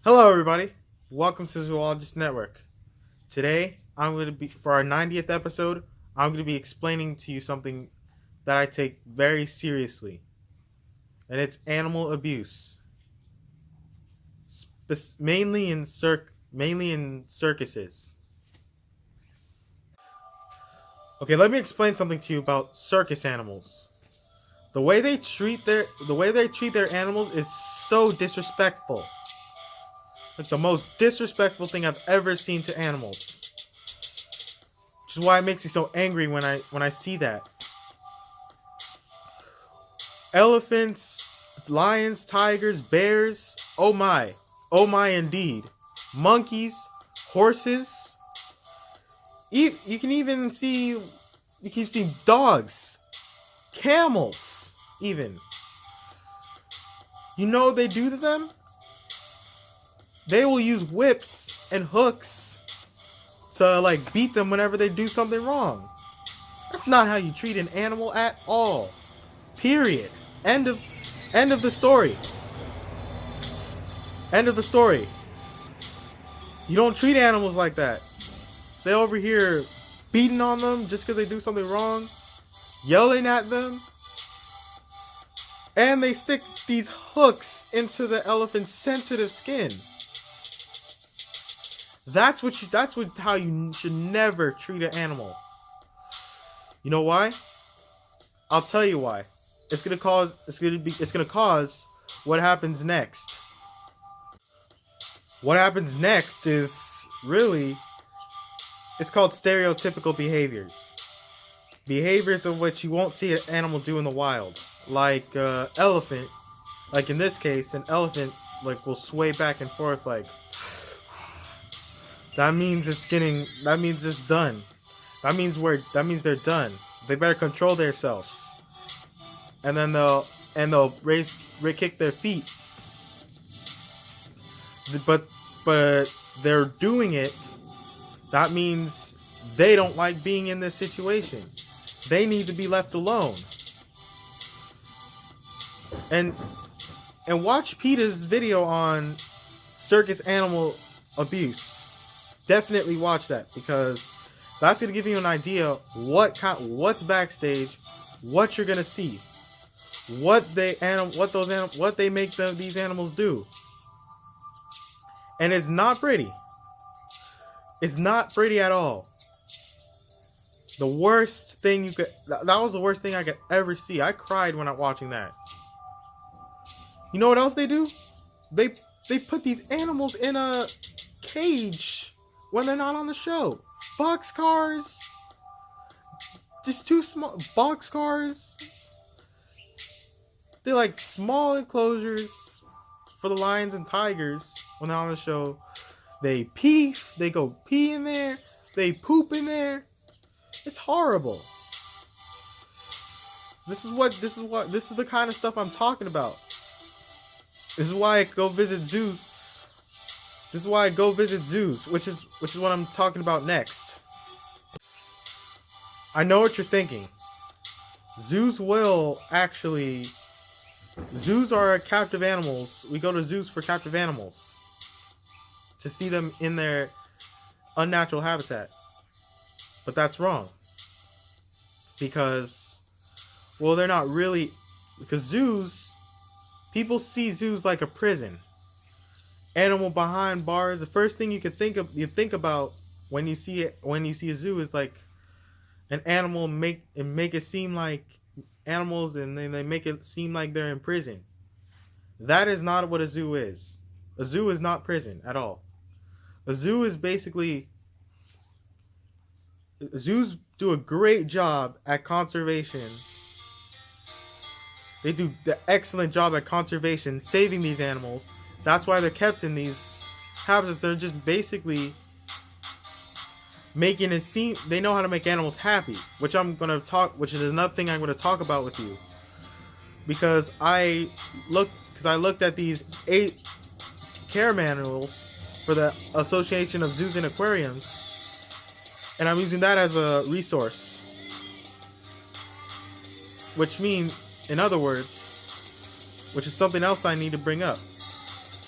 Hello, everybody. Welcome to Zoologist Network. Today, for our 90th episode, I'm going to be explaining to you something that I take very seriously, and it's animal abuse, mainly in circuses. Okay, let me explain something to you about circus animals. The way they treat their animals is so disrespectful. Like the most disrespectful thing I've ever seen to animals. Which is why it makes me so angry when I see that. Elephants, lions, tigers, bears, oh my indeed. Monkeys, horses. You can see dogs, camels, even. You know what they do to them? They will use whips and hooks to beat them whenever they do something wrong. That's not how you treat an animal at all. Period. End of the story. End of the story. You don't treat animals like that. They over here beating on them just because they do something wrong, yelling at them, and they stick these hooks into the elephant's sensitive skin. That's how you should never treat an animal. You know why? I'll tell you why. It's gonna cause what happens next. What happens next is really, it's called stereotypical behaviors. Behaviors of which you won't see an animal do in the wild. Like elephant, like in this case, an elephant will sway back and forth like. That means it's done. That means they're done. They better control themselves. And then they'll kick their feet. But they're doing it. That means they don't like being in this situation. They need to be left alone. And watch PETA's video on circus animal abuse. Definitely watch that, because that's going to give you an idea what's backstage, what you're going to see, what they make these animals do. And it's not pretty. It's not pretty at all. That was the worst thing I could ever see. I cried when I was watching that. You know what else they do? They put these animals in a cage when they're not on the show. Boxcars. Just too small. Boxcars. They're like small enclosures for the lions and tigers when they're on the show. They go pee in there. They poop in there. It's horrible. This is the kind of stuff I'm talking about. This is why I go visit zoos. Which is what I'm talking about next. I know what you're thinking. Zoos are captive animals. We go to zoos for captive animals, to see them in their unnatural habitat. But that's wrong. Because they're not really, because people see zoos like a prison. Animal behind bars. The first thing you think about when you see a zoo is like an animal make it seem like animals, and then they make it seem like they're in prison. That is not what a zoo is. A zoo is not prison at all. A zoo is basically, zoos do a great job at conservation. They do the excellent job at conservation, saving these animals. That's why they're kept in these habitats. They're just basically making it seem they know how to make animals happy, which is another thing I'm going to talk about with you. Because I looked at these 8 care manuals for the Association of Zoos and Aquariums, and I'm using that as a resource. Which means, in other words, which is something else I need to bring up.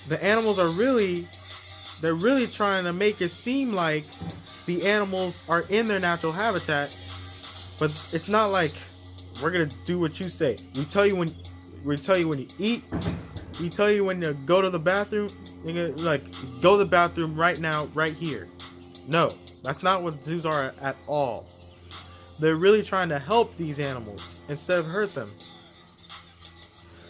the animals are really, they're really trying to make it seem like the animals are in their natural habitat, but it's not like we're gonna do what you say. We tell you when you eat. We tell you when to go to the bathroom. You're gonna, like, go to the bathroom right now, right here. No, that's not what zoos are at all. They're really trying to help these animals instead of hurt them.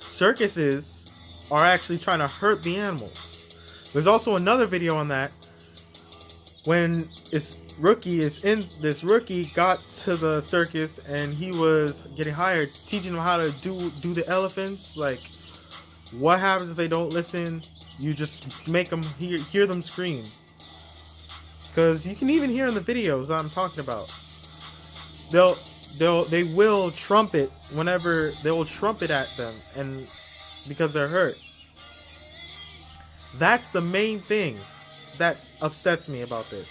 Circuses are actually trying to hurt the animals. There's also another video on that when this rookie got to the circus and he was getting hired, teaching them how to do the elephants. Like, what happens if they don't listen? You just make them hear them scream. Because you can even hear in the videos that I'm talking about. They will trumpet whenever they will trumpet at them, and because they're hurt. That's the main thing that upsets me about this.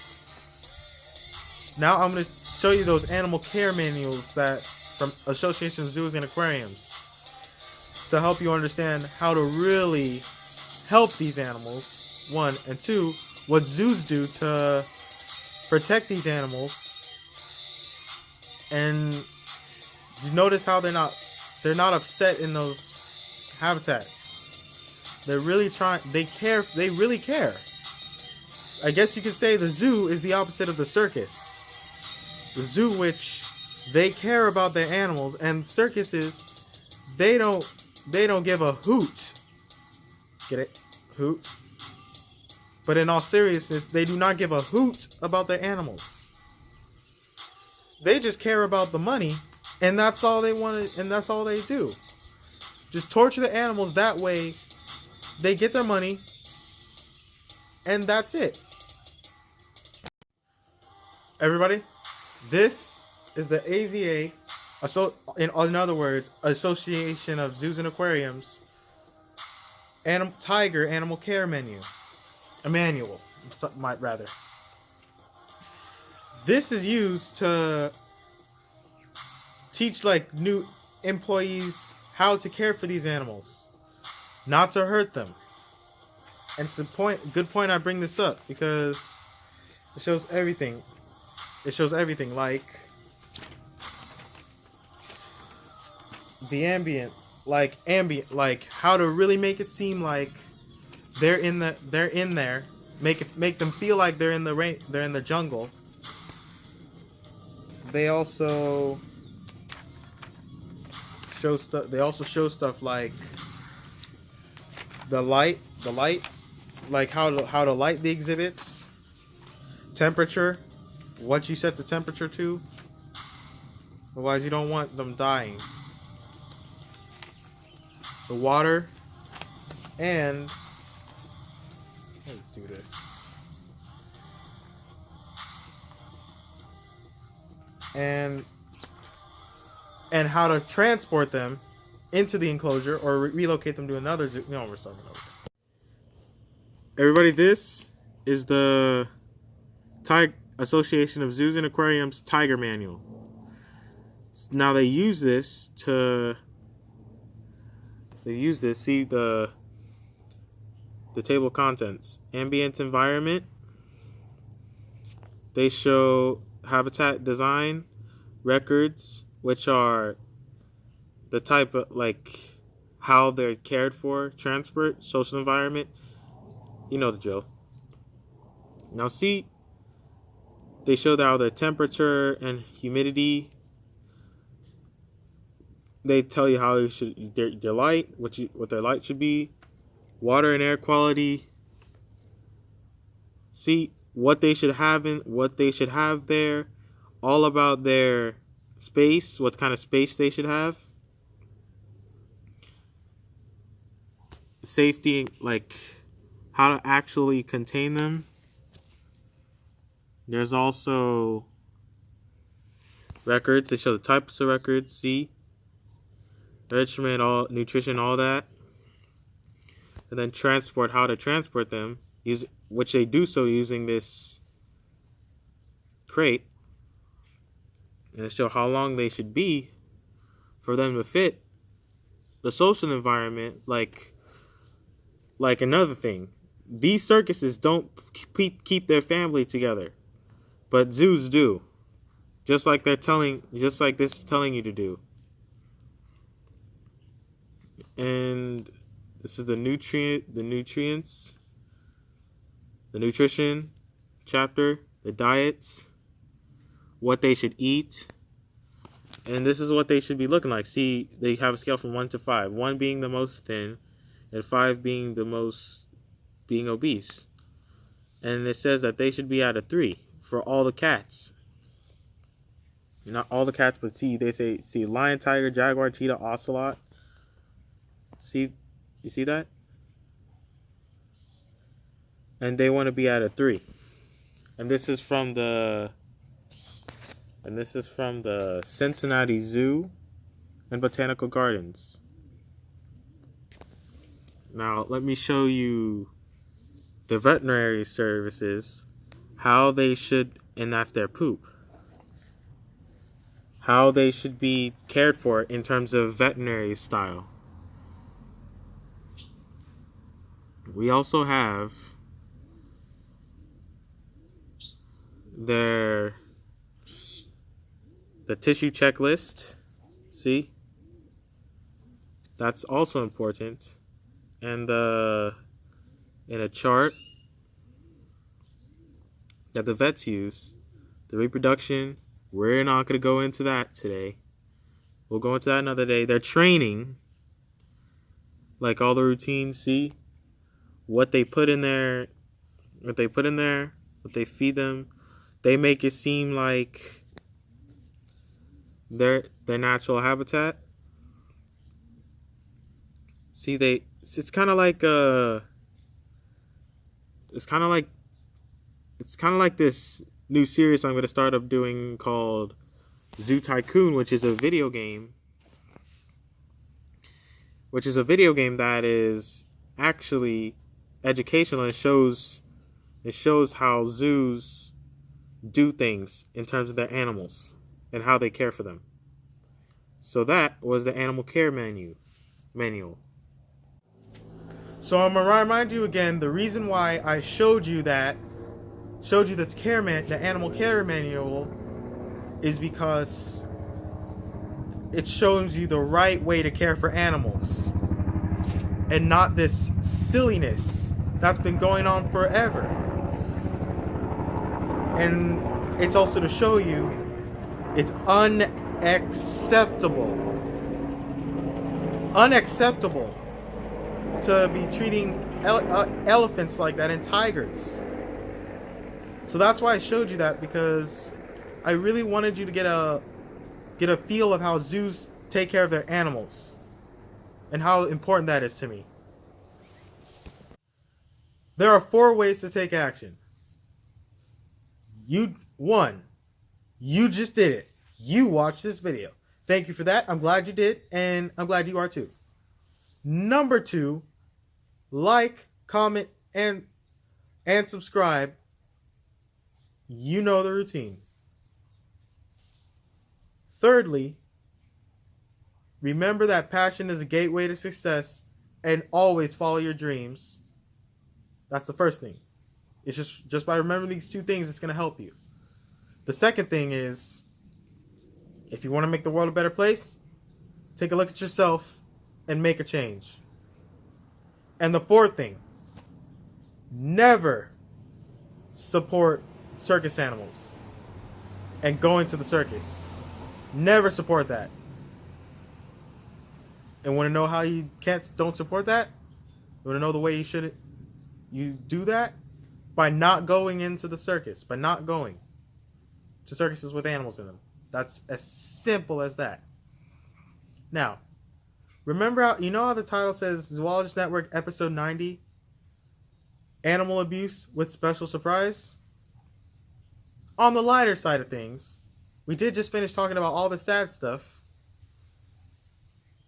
Now I'm going to show you those animal care manuals that from Association of Zoos and Aquariums to help you understand how to really help these animals, one, and two, what zoos do to protect these animals. And you notice how they're not upset in those habitats. They're really trying, they really care. I guess you could say the zoo is the opposite of the circus. The zoo, which they care about their animals, and circuses, they don't give a hoot. Get it? Hoot. But in all seriousness, they do not give a hoot about their animals. They just care about the money, and that's all they want, and that's all they do. Just torture the animals. That way, they get their money, and that's it. Everybody, this is the AZA, in other words, Association of Zoos and Aquariums, Tiger Animal Care Manual. Rather. This is used to teach like new employees how to care for these animals, not to hurt them. And it's good point I bring this up because it shows everything. It shows everything, like the ambient, like how to really make it seem like they're in there. Make them feel like they're in the jungle. They also show stuff. They also show stuff like the light, like how to light the exhibits, temperature, what you set the temperature to. Otherwise, you don't want them dying. The water, and let's do this. And how to transport them into the enclosure or relocate them to another zoo. No, we're starting over. Everybody, this is the Association of Zoos and Aquariums Tiger Manual. Now they use this. See the table of contents. Ambient environment. They show habitat design, records, which are the type of, like, how they're cared for, transport, social environment. You know the drill. Now see, they show how the temperature and humidity. They tell you how you should their light, what their light should be, water and air quality. See what they should have there, all about their space, what kind of space they should have, safety, like how to actually contain them. There's also records. They show the types of records. See, regimen, all nutrition, all that, and then transport. How to transport them, which they do so using this crate, and they show how long they should be for them to fit. The social environment, like Like another thing, these circuses don't keep their family together, but zoos do. Just like just like this is telling you to do. And this is the nutrients, the nutrition chapter, the diets, what they should eat, and this is what they should be looking like. See, they have a scale from 1 to 5. 1 being the most thin, and 5 being the most being obese. And it says that they should be at a 3 for all the cats. Not all the cats, but they say lion, tiger, jaguar, cheetah, ocelot. See, you see that? And they want to be at a 3. And this is from the Cincinnati Zoo and Botanical Gardens. Now, let me show you the veterinary services, how they should, and that's their poop, how they should be cared for in terms of veterinary style. We also have the tissue checklist. See? That's also important. And in a chart that the vets use, the reproduction, we're not going to go into that today. We'll go into that another day. Their training, like all the routines, see? What they put in there, what they feed them, they make it seem like their natural habitat. See, it's kind of like this new series I'm going to start up doing called Zoo Tycoon, which is a video game that is actually educational. It shows how zoos do things in terms of their animals and how they care for them. So that was the animal care manual. So I'm gonna remind you again, the reason why I showed you the animal care manual is because it shows you the right way to care for animals and not this silliness that's been going on forever. And it's also to show you it's unacceptable to be treating elephants like that and tigers. So that's why I showed you that, because I really wanted you to get a feel of how zoos take care of their animals and how important that is to me. There are 4 ways to take action. One, you just did it. You watched this video. Thank you for that. I'm glad you did, and I'm glad you are too. Number 2, like, comment, and subscribe. You know the routine. Thirdly, remember that passion is a gateway to success, and always follow your dreams. That's the first thing. It's just by remembering these 2 things, it's going to help you. The second thing is, if you want to make the world a better place, take a look at yourself and make a change. And the fourth thing, never support circus animals and going to the circus. Never support that. And want to know how you don't support that? You want to know the way you do that? By not going into the circus. By not going to circuses with animals in them. That's as simple as that. Now, remember how the title says Zoologist Network episode 90? Animal abuse with special surprise? On the lighter side of things, we did just finish talking about all the sad stuff.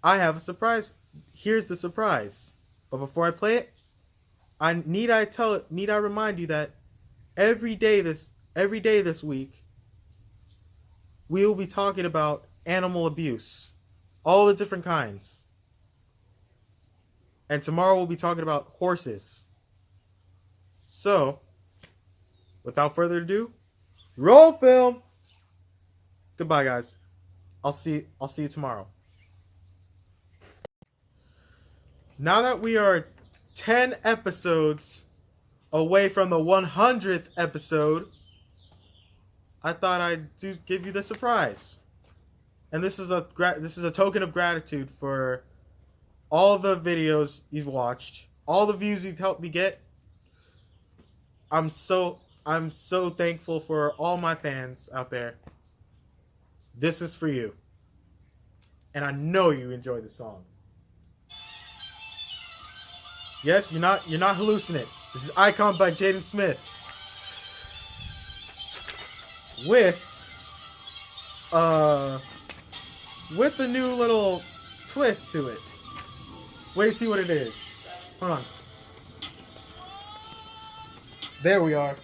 I have a surprise. Here's the surprise. But before I play it, need I remind you that every day this week, we will be talking about animal abuse. All the different kinds. And tomorrow we'll be talking about horses. So, without further ado, roll film. Goodbye, guys. I'll see you tomorrow. Now that we are 10 episodes away from the 100th episode, I thought I'd give you the surprise. And this is a token of gratitude for all the videos you've watched, all the views you've helped me get. I'm so thankful for all my fans out there. This is for you. And I know you enjoy the song. Yes, you're not hallucinating. This is Icon by Jaden Smith. With a new little twist to it. Wait, see what it is. Hold on. There we are.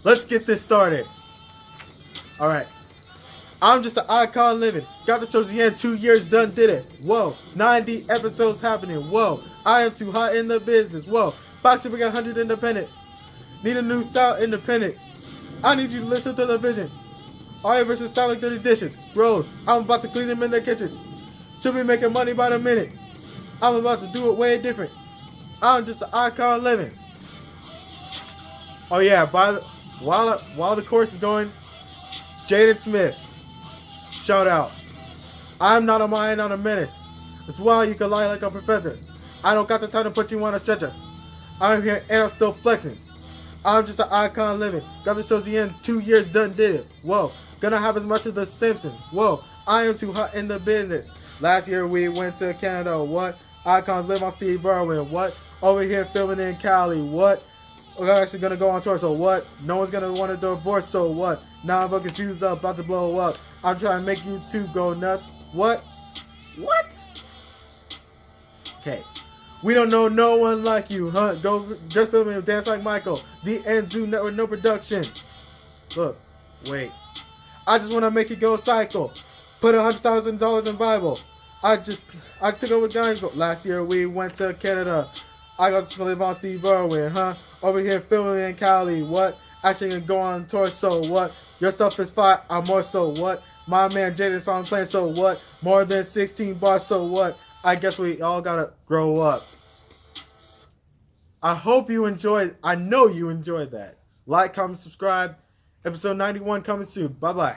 Let's get this started. Alright. I'm just an icon living. Got the shows the end, 2 years done, did it. Whoa. 90 episodes happening. Whoa. I am too hot in the business. Whoa. Boxing, we got 100 independent. Need a new style, independent. I need you to listen to the vision. Aria versus sound like dirty dishes. Rose, I'm about to clean them in the kitchen. Should be making money by the minute. I'm about to do it way different. I'm just an icon living. Oh yeah, while the course is going, Jaden Smith, shout out. I'm not a mind on a menace. That's why you can lie like a professor. I don't got the time to put you on a stretcher. I'm here and I'm still flexing. I'm just an icon living. Got the shows the end, 2 years done did it. Whoa, gonna have as much as the Simpsons. Whoa, I am too hot in the business. Last year we went to Canada. What? Icons live on Steve Irwin. What? Over here filming in Cali. What? We're actually gonna go on tour. So what? No one's gonna want a divorce. So what? Now I'm fucking shoes up, about to blow up. I'm trying to make you two go nuts. What? What? Okay. We don't know no one like you, huh? Go just film and dance like Michael. Z and Zoo Network, no production. Look, wait. I just want to make it go cycle. Put $100,000 in Bible. I took over guys. Last year we went to Canada. I got to live on Steve Irwin, huh? Over here filming in Cali. What? Actually gonna go on tour. So what? Your stuff is fire. I'm more so what? My man Jaden song playing. So what? More than 16 bars. So what? I guess we all gotta grow up. I hope you enjoyed. I know you enjoyed that. Like, comment, subscribe. Episode 91 coming soon. Bye-bye.